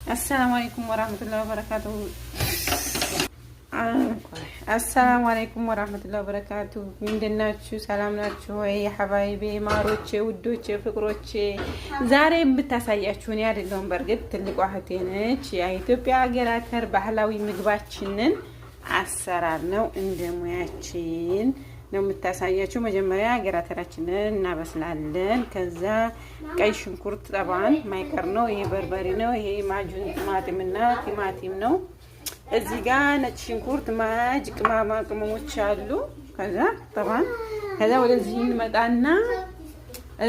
السلام عليكم ورحمة الله وبركاته. السلام عليكم ورحمة الله وبركاته. من دناتشو سلامناتشو يا حبايبي ماروتشي ودوتشي فكروتشي زارين بتاساياتشوني አይደለም በርግጥ ትልቅ ዋህቴ ነች የኢትዮጵያ ሀገራተር ባህላዊ ምግባችንን አሰራር ነው እንደሙያችን ነው የምታሳያችሁ። መጀመሪያ ሀገራተራችንን እናበስላለን። ከዛ ቀይ ሽንኩርት ጠባን ማይቀር ነው። ይሄ በርበሬ ነው። ይሄ ማጁን ቲማቲምና ቲማቲም ነው። እዚህ ጋር ነጭ ሽንኩርት ማጅ ቅመማ ቅመሞች አሉ። ከዛ ጠባን ከዛ ወደዚህ እንመጣና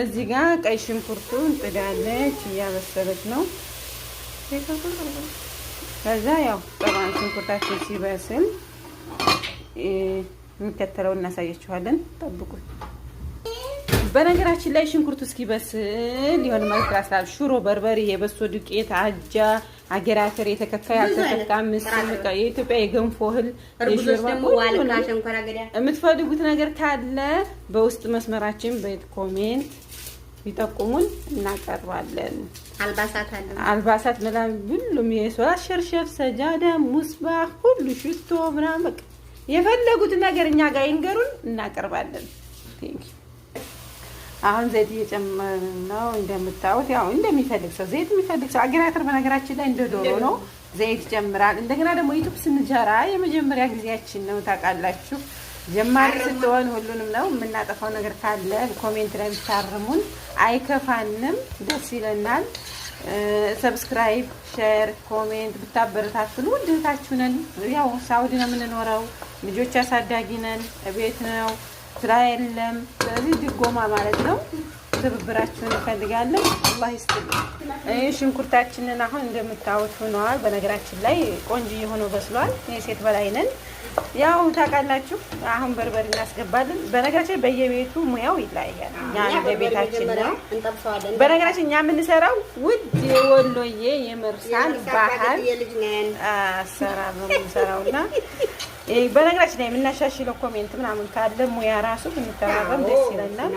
እዚህ ጋር ቀይ ሽንኩርቱን ጥዳለች እያበሰለች ነው። ከዛ ያው ጠባን ሽንኩርታችን ሲበስል የሚከተለው እናሳያችኋለን። ጠብቁ። በነገራችን ላይ ሽንኩርቱ እስኪበስል የሆነ መልክ አስላል ሽሮ፣ በርበሬ፣ የበሶ ዱቄት፣ አጃ፣ አገራተር፣ የተከካ ያልተከካ ምስር፣ የኢትዮጵያ የገንፎ እህል፣ የምትፈልጉት ነገር ካለ በውስጥ መስመራችን በየት ኮሜንት ይጠቁሙን እናቀርባለን። አልባሳት ምናምን ሁሉም የሶላት ሸርሸፍ፣ ሰጃዳ፣ ሙስባህ ሁሉ ሽቶ ምናምን በቃ የፈለጉት ነገር እኛ ጋር ይንገሩን እናቀርባለን። አሁን ዘይት እየጨመርን ነው። እንደምታዩት ያው እንደሚፈልግ ሰው ዘይት የሚፈልግ ሰው አገራተር በነገራችን ላይ እንደ ዶሮ ነው። ዘይት ይጨምራል። እንደገና ደግሞ ዩቲዩብ ስንጀራ የመጀመሪያ ጊዜያችን ነው ታውቃላችሁ። ጀማሪ ስትሆን ሁሉንም ነው የምናጠፋው ነገር ካለ ኮሜንት ላይ ብታርሙን አይከፋንም፣ ደስ ይለናል። ሰብስክራይብ፣ ሼር፣ ኮሜንት ብታበረታቱን ውድ እህታችሁ ነን። ያው ሳውዲ ነው የምንኖረው፣ ልጆች አሳዳጊ ነን፣ ቤት ነው ስራ የለም። ስለዚህ ድጎማ ማለት ነው ትብብራችሁን እንፈልጋለን። አላህ ይስጥልኝ። ሽንኩርታችንን አሁን እንደምታዩት ሆኗል። በነገራችን ላይ ቆንጆ ሆኖ በስሏል። የሴት በላይ ነን ያው ታውቃላችሁ። አሁን በርበሬ እናስገባለን። በነገራችን በየቤቱ ሙያው ይለያያል። እኛ በቤታችን ነው በነገራችን እኛ የምንሰራው ውድ የወሎዬ የመርሳን ባህል አሰራር ነው የምንሰራውና በነገራችን ላይ የምናሻሽለው ኮሜንት ምናምን ካለ ሙያ ራሱ ብንተባበር ደስ ይለናል።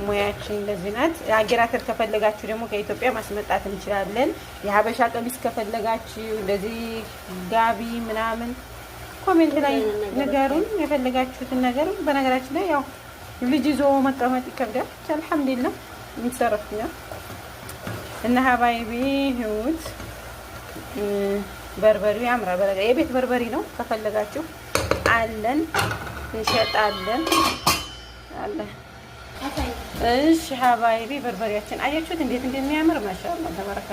ሙያችን እንደዚህ ናት። አገራተር ከፈለጋችሁ ደግሞ ከኢትዮጵያ ማስመጣት እንችላለን። የሀበሻ ቀሚስ ከፈለጋችሁ እንደዚህ ጋቢ ምናምን ኮሜንት ላይ ንገሩን፣ የፈለጋችሁትን ነገር። በነገራችን ላይ ያው ልጅ ይዞ መቀመጥ ይከብዳል። አልሐምዱሊላህ እንሰረፍኛ እና ሀባይቢ ህይወት በርበሬው ያምራል። በረጋ የቤት በርበሬ ነው። ከፈለጋችሁ አለን እንሸጣለን አለ። እሺ ሀባይቢ በርበሬያችን አያችሁት እንዴት እንደሚያምር ማሻአላህ ተባረከ።